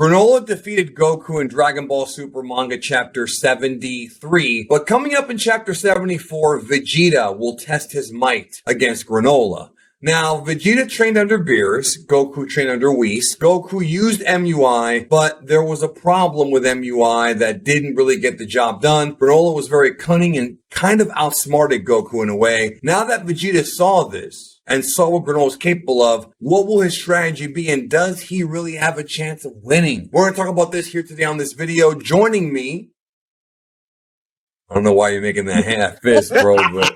Granolah defeated Goku in Dragon Ball Super Manga Chapter 73, but coming up in Chapter 74, Vegeta will test his might against Granolah. Now, Vegeta trained under Beerus, Goku trained under Whis. Goku used MUI, but there was a problem with MUI that didn't really get the job done. Granolah was very cunning and kind of outsmarted Goku in a way. Now that Vegeta saw this and saw what Granolah is capable of, what will his strategy be, and does he really have a chance of winning? We're going to talk about this here today on this video. Joining me, I don't know why you're making that half fist, bro, but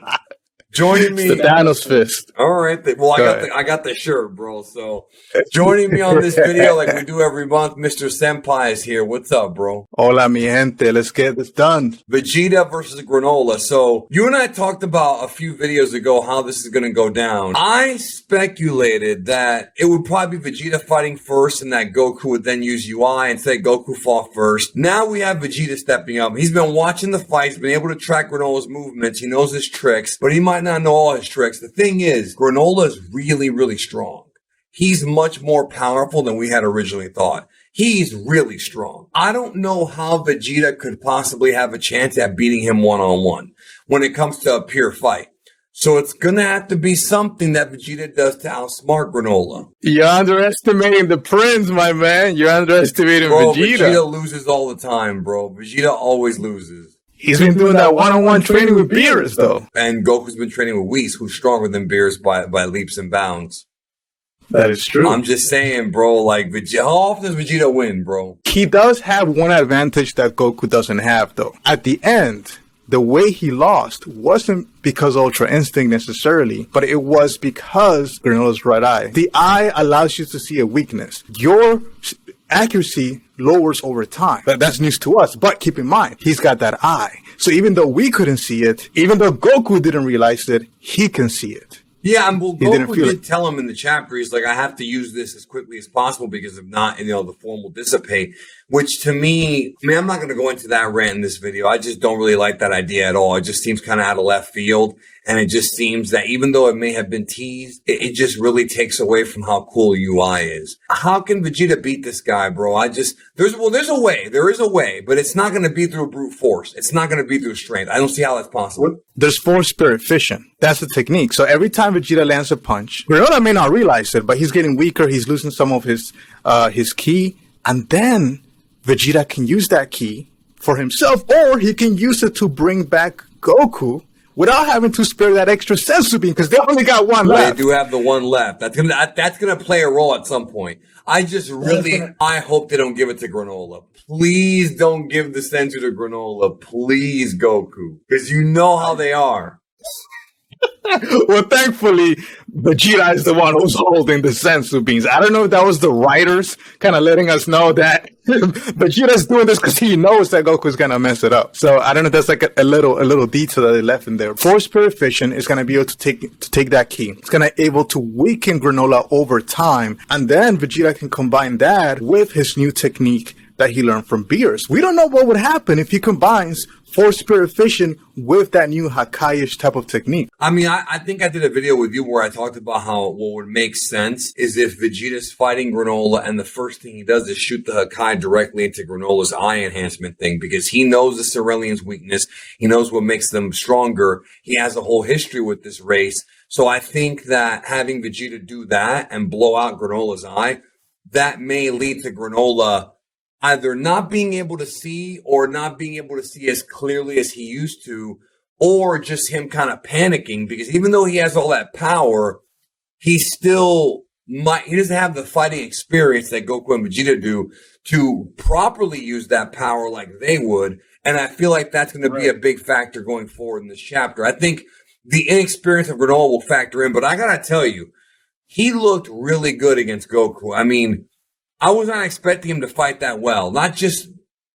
joining me, it's the Thanos fist. All right. Well, I got the shirt, bro. So joining me on this video, like we do every month, Mr. Senpai is here. What's up, bro? Hola, mi gente. Let's get this done. Vegeta versus Granolah. So you and I talked about a few videos ago how this is going to go down. I speculated that it would probably be Vegeta fighting first and that Goku would then use UI and say Goku fought first. Now we have Vegeta stepping up. He's been watching the fights, been able to track Granolah's movements. He knows his tricks, but he might not know all his tricks. The thing is, Granolah is really, really strong. He's much more powerful than we had originally thought. He's really strong. I don't know how Vegeta could possibly have a chance at beating him one-on-one when it comes to a pure fight. So it's going to have to be something that Vegeta does to outsmart Granolah. You're underestimating the prince, my man. You're underestimating Bro, Vegeta. Vegeta loses all the time, bro. Vegeta always loses. He's been doing that one-on-one training with Beerus, though. And Goku's been training with Whis, who's stronger than Beerus by leaps and bounds. That is true. I'm just saying, bro, like, Vegeta, how often does Vegeta win, bro? He does have one advantage that Goku doesn't have, though. At the end, the way he lost wasn't because Ultra Instinct necessarily, but it was because Granolah's right eye. The eye allows you to see a weakness. Your accuracy lowers over time. That's news to us. But keep in mind, he's got that eye. So even though we couldn't see it, even though Goku didn't realize it, he can see it. Yeah, and well, Goku did tell him in the chapter, he's like, I have to use this as quickly as possible because if not, the form will dissipate. Which to me, I mean, I'm not going to go into that rant in this video. I just don't really like that idea at all. It just seems kind of out of left field. And it just seems that even though it may have been teased, it just really takes away from how cool UI is. How can Vegeta beat this guy, bro? There's a way. There is a way, but it's not going to be through brute force. It's not going to be through strength. I don't see how that's possible. There's force spirit fission. That's the technique. So every time Vegeta lands a punch, Granolah may not realize it, but he's getting weaker. He's losing some of his ki. And then Vegeta can use that ki for himself, or he can use it to bring back Goku without having to spare that extra senzu bean, because they only got one left. They do have the one left. That's gonna play a role at some point. I hope they don't give it to Granolah. Please don't give the senzu to Granolah. Please, Goku, because you know how they are. Well, thankfully, Vegeta is the one who's holding the senzu beans. I don't know if that was the writers kind of letting us know that Vegeta's doing this because he knows that Goku's going to mess it up. So I don't know if that's like a little detail that they left in there. Force Spirit Fission is going to be able to take that key. It's going to be able to weaken Granolah over time. And then Vegeta can combine that with his new technique that he learned from Beerus. We don't know what would happen if he combines Force Spirit Fission with that new Hakai-ish type of technique. I mean, I think I did a video with you where I talked about how what would make sense is if Vegeta's fighting Granolah and the first thing he does is shoot the Hakai directly into Granolah's eye enhancement thing, because he knows the Cerealian's weakness. He knows what makes them stronger. He has a whole history with this race. So I think that having Vegeta do that and blow out Granolah's eye, that may lead to Granolah either not being able to see or not being able to see as clearly as he used to, or just him kind of panicking, because even though he has all that power, he doesn't have the fighting experience that Goku and Vegeta do to properly use that power like they would. And I feel like that's going to be a big factor going forward in this chapter. I think the inexperience of Granolah will factor in, but I got to tell you, he looked really good against Goku. I mean, I was not expecting him to fight that well, not just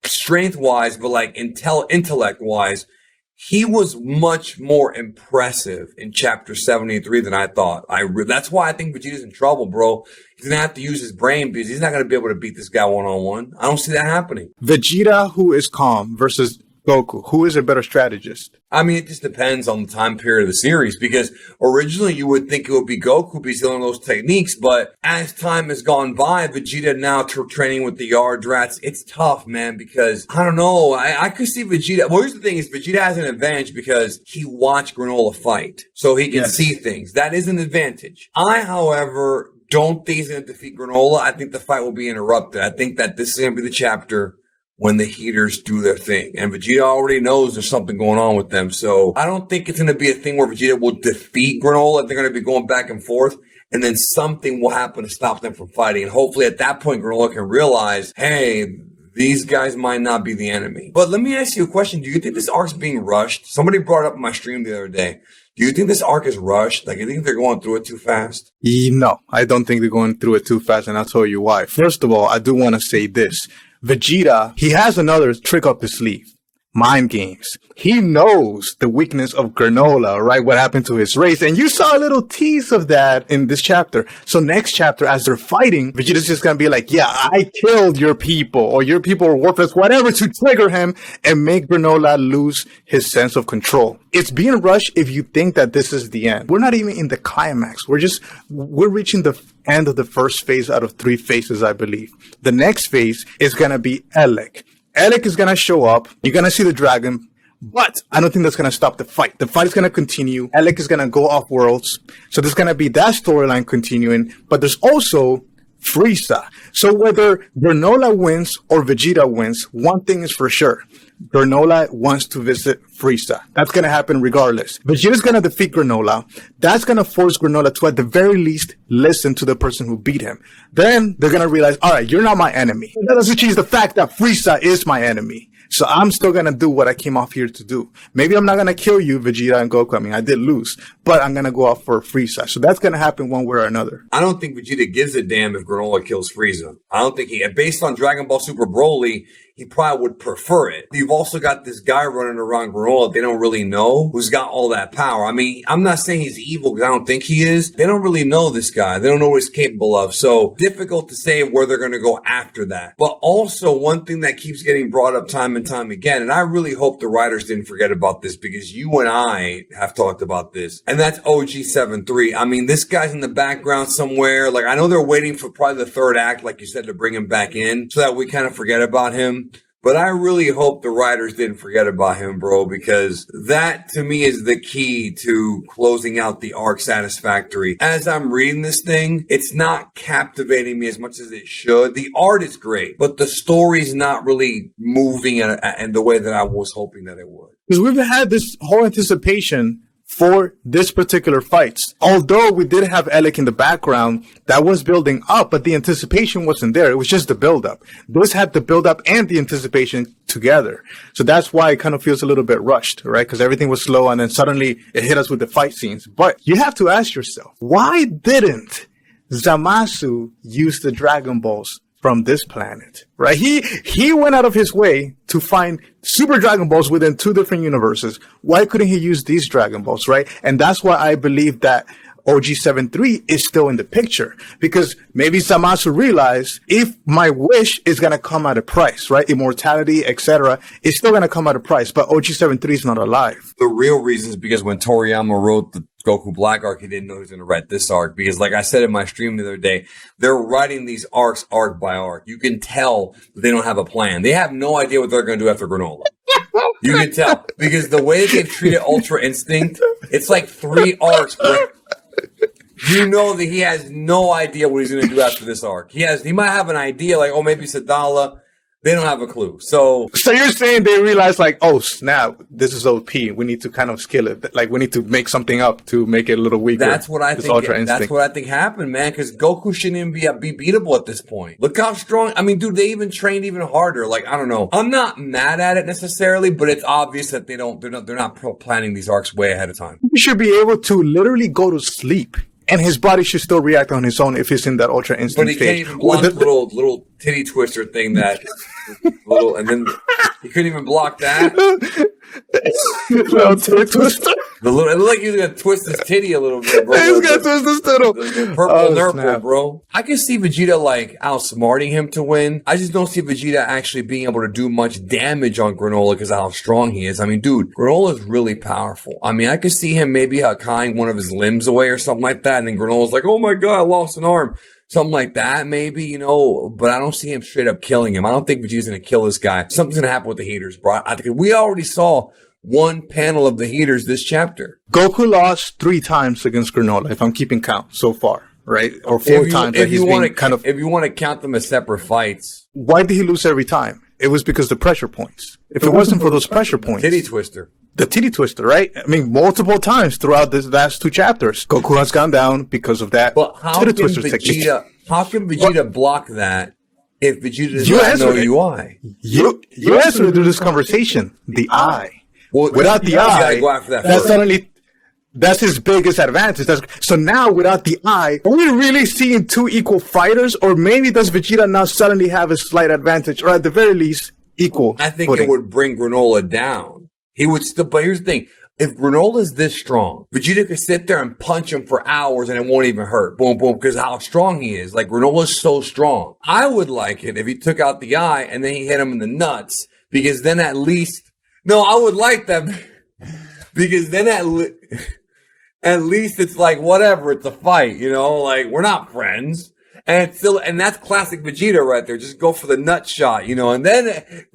strength-wise, but like intellect-wise. He was much more impressive in Chapter 73 than I thought. That's why I think Vegeta's in trouble, bro. He's going to have to use his brain because he's not going to be able to beat this guy one-on-one. I don't see that happening. Vegeta, who is calm, versus Goku? Who is a better strategist? I mean, it just depends on the time period of the series, because originally you would think it would be Goku because he's learning those techniques, but as time has gone by, Vegeta now training with the Yard Rats, it's tough, man, because I don't know, I could see Vegeta. Well, here's the thing is Vegeta has an advantage because he watched Granolah fight, so he can see things. That is an advantage. I, however, don't think he's going to defeat Granolah. I think the fight will be interrupted. I think that this is going to be the chapter when the heaters do their thing. And Vegeta already knows there's something going on with them. So I don't think it's going to be a thing where Vegeta will defeat Granolah. They're going to be going back and forth. And then something will happen to stop them from fighting. And hopefully at that point, Granolah can realize, hey, these guys might not be the enemy. But let me ask you a question. Do you think this arc's being rushed? Somebody brought it up in my stream the other day. Do you think this arc is rushed? Like, you think they're going through it too fast? No, I don't think they're going through it too fast, and I'll tell you why. First of all, I do want to say this. Vegeta, he has another trick up his sleeve. Mind games. He knows the weakness of Granolah, right? What happened to his race. And you saw a little tease of that in this chapter. So next chapter, as they're fighting, Vegeta's just going to be like, yeah, I killed your people, or your people are worthless, whatever, to trigger him and make Granolah lose his sense of control. It's being rushed if you think that this is the end. We're not even in the climax. We're reaching the end of the first phase out of 3 phases, I believe. The next phase is going to be Elec. Elec is going to show up. You're going to see the dragon, but I don't think that's going to stop the fight. The fight is going to continue. Elec is going to go off worlds. So there's going to be that storyline continuing, but there's also Frieza. So whether Granolah wins or Vegeta wins, one thing is for sure. Granolah wants to visit Frieza. That's going to happen regardless. Vegeta's going to defeat Granolah. That's going to force Granolah to, at the very least, listen to the person who beat him. Then they're going to realize, all right, you're not my enemy. That doesn't change the fact that Frieza is my enemy. So I'm still going to do what I came off here to do. Maybe I'm not going to kill you, Vegeta and Goku. I mean, I did lose, but I'm going to go off for Frieza. So that's going to happen one way or another. I don't think Vegeta gives a damn if Granolah kills Frieza. I don't think based on Dragon Ball Super Broly, he probably would prefer it. You've also got this guy running around Granolah they don't really know, who's got all that power. I mean, I'm not saying he's evil because I don't think he is. They don't really know this guy. They don't know what he's capable of. So difficult to say where they're going to go after that. But also one thing that keeps getting brought up time and time again, and I really hope the writers didn't forget about this because you and I have talked about this, and that's OG73. I mean, this guy's in the background somewhere. Like, I know they're waiting for probably the 3rd act, like you said, to bring him back in so that we kind of forget about him. But I really hope the writers didn't forget about him, bro, because that to me is the key to closing out the arc satisfactory. As I'm reading this thing, it's not captivating me as much as it should. The art is great, but the story's not really moving in the way that I was hoping that it would. Because we've had this whole anticipation for this particular fights. Although we did have Elec in the background, that was building up, but the anticipation wasn't there. It was just the build-up. This had the build-up and the anticipation together. So that's why it kind of feels a little bit rushed, right? Because everything was slow and then suddenly it hit us with the fight scenes. But you have to ask yourself, why didn't Zamasu use the Dragon Balls from this planet, right? He went out of his way to find Super Dragon Balls within 2 different universes. Why couldn't he use these Dragon Balls, right? And that's why I believe that OG73 is still in the picture, because maybe Zamasu realized if my wish is going to come at a price, right? Immortality, etc., it's still going to come at a price, but OG73 is not alive. The real reason is because when Toriyama wrote the Goku Black arc, he didn't know he was going to write this arc, because like I said in my stream the other day, they're writing these arcs arc by arc. You can tell that they don't have a plan. They have no idea what they're going to do after Granolah. You can tell because the way they've treated Ultra Instinct, it's like 3 arcs where you know that he has no idea what he's going to do after this arc. He might have an idea like, oh, maybe Sadala. They don't have a clue. So you're saying they realize like, oh, snap, this is OP. We need to kind of skill it. Like, we need to make something up to make it a little weaker. That's what I think. That's what I think happened, man. Because Goku shouldn't even be beatable at this point. Look how strong. I mean, dude, they even trained even harder. Like, I don't know. I'm not mad at it necessarily, but it's obvious that they're not planning these arcs way ahead of time. You should be able to literally go to sleep, and his body should still react on his own if he's in that Ultra Instinct But he can't even block the little titty twister thing that and then he couldn't even block that. Little titty twister. The little, it looked like he was gonna twist his titty a little bit, bro. He's gonna twist his tittle. The purple nurple, bro. I can see Vegeta like outsmarting him to win. I just don't see Vegeta actually being able to do much damage on Granolah because of how strong he is. I mean, dude, Granolah is really powerful. I mean, I could see him maybe hackaiing one of his limbs away or something like that, and then Granolah's like, "Oh my god, I lost an arm." Something like that, maybe, you know, but I don't see him straight up killing him. I don't think Vegeta's gonna kill this guy. Something's gonna happen with the heaters, bro. I think we already saw one panel of the heaters this chapter. Goku lost 3 times against Granolah, if I'm keeping count so far, right? Or 4 times. If you want to count them as separate fights. Why did he lose every time? It was because the pressure points. If it wasn't for those pressure points. Titty twister. The titty twister, right? I mean, multiple times throughout this last 2 chapters. Goku has gone down because of that. But how can Vegeta block that if Vegeta does not know UI? You answered through this conversation. The eye. Well, without the eye, go after that that's his biggest advantage. So now, without the eye, are we really seeing 2 equal fighters? Or maybe does Vegeta now suddenly have a slight advantage? Or at the very least, equal I think footing? It would bring Granolah down. He would still, but here's the thing. If Granolah is this strong, Vegeta could sit there and punch him for hours and it won't even hurt. Boom, boom, because of how strong he is. Like, Granolah's so strong. I would like it if he took out the eye and then he hit him in the nuts, because then at least... No, I would like that, because then at least it's like, whatever, it's a fight, you know? Like, we're not friends. And it's still, and that's classic Vegeta right there. Just go for the nut shot, you know? And then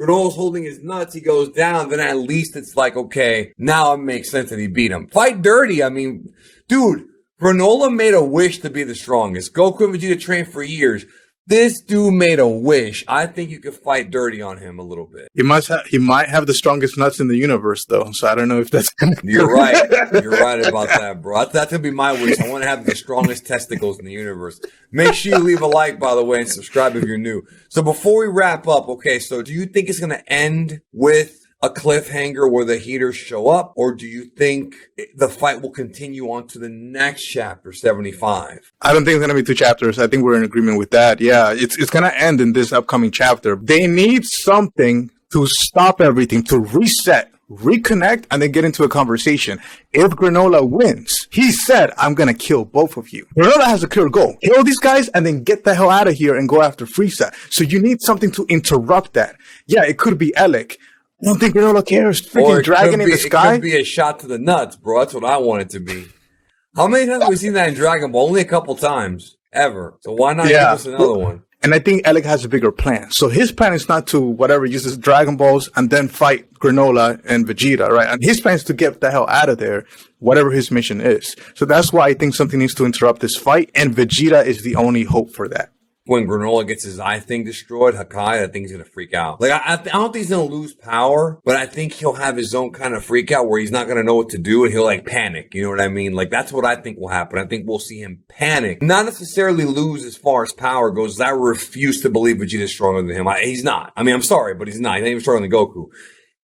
Granolah's holding his nuts, he goes down, then at least it's like, okay, now it makes sense that he beat him. Fight dirty, I mean, dude, Granolah made a wish to be the strongest. Goku and Vegeta trained for years. This dude made a wish. I think you could fight dirty on him a little bit. He might have the strongest nuts in the universe, though. So I don't know if that's gonna... You're right. You're right about that, bro. That's gonna be my wish. I want to have the strongest testicles in the universe. Make sure you leave a like, by the way, and subscribe if you're new. So before we wrap up, okay, so do you think it's gonna end with a cliffhanger where the heaters show up, or do you think the fight will continue on to the next chapter, 75? I don't think it's going to be 2 chapters. I think we're in agreement with that. Yeah, it's going to end in this upcoming chapter. They need something to stop everything, to reset, reconnect, and then get into a conversation. If Granolah wins, he said, I'm going to kill both of you. Granolah has a clear goal. Kill these guys and then get the hell out of here and go after Frieza. So you need something to interrupt that. Yeah, it could be Alec. I don't think Granolah cares. Freaking dragon in the sky. It could be a shot to the nuts, bro. That's what I want it to be. How many times have we seen that in Dragon Ball? Only a couple times. Ever. So why not give us another one? And I think Alec has a bigger plan. So his plan is not to, use his Dragon Balls and then fight Granolah and Vegeta, right? And his plan is to get the hell out of there, whatever his mission is. So that's why I think something needs to interrupt this fight. And Vegeta is the only hope for that. When Granolah gets his eye thing destroyed, Hakai, I think he's going to freak out. Like, I don't think he's going to lose power, but I think he'll have his own kind of freak out where he's not going to know what to do and he'll like panic. You know what I mean? Like, that's what I think will happen. I think we'll see him panic. Not necessarily lose as far as power goes. I refuse to believe Vegeta's stronger than him. He's not. I mean, I'm sorry, but he's not. He's not even stronger than Goku.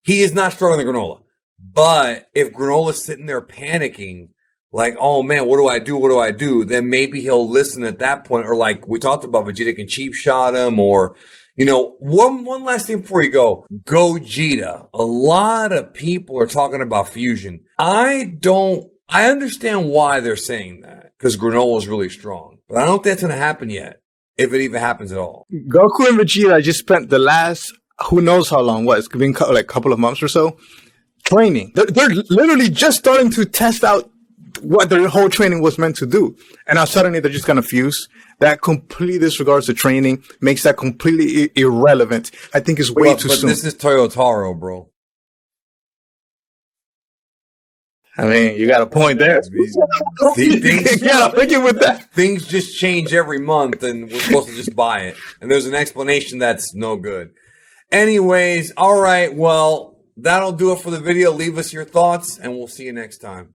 He is not stronger than Granolah. But if Granolah's sitting there panicking, like, oh man, what do I do? What do I do? Then maybe he'll listen at that point. Or like we talked about, Vegeta can cheap shot him, or, you know, one last thing before you go. Gogeta. A lot of people are talking about fusion. I understand why they're saying that, because Granolah is really strong. But I don't think that's going to happen yet, if it even happens at all. Goku and Vegeta just spent the last, who knows how long, it's been like a couple of months or so, training. They're literally just starting to test out what their whole training was meant to do. And now suddenly they're just going to fuse. That completely disregards the training, makes that completely irrelevant. I think it's way too soon. But this is Toyotaro, bro. I mean, you got a point there. Yeah, thinking with that. Things just change every month and we're supposed to just buy it. And there's an explanation that's no good. Anyways, all right, well, that'll do it for the video. Leave us your thoughts and we'll see you next time.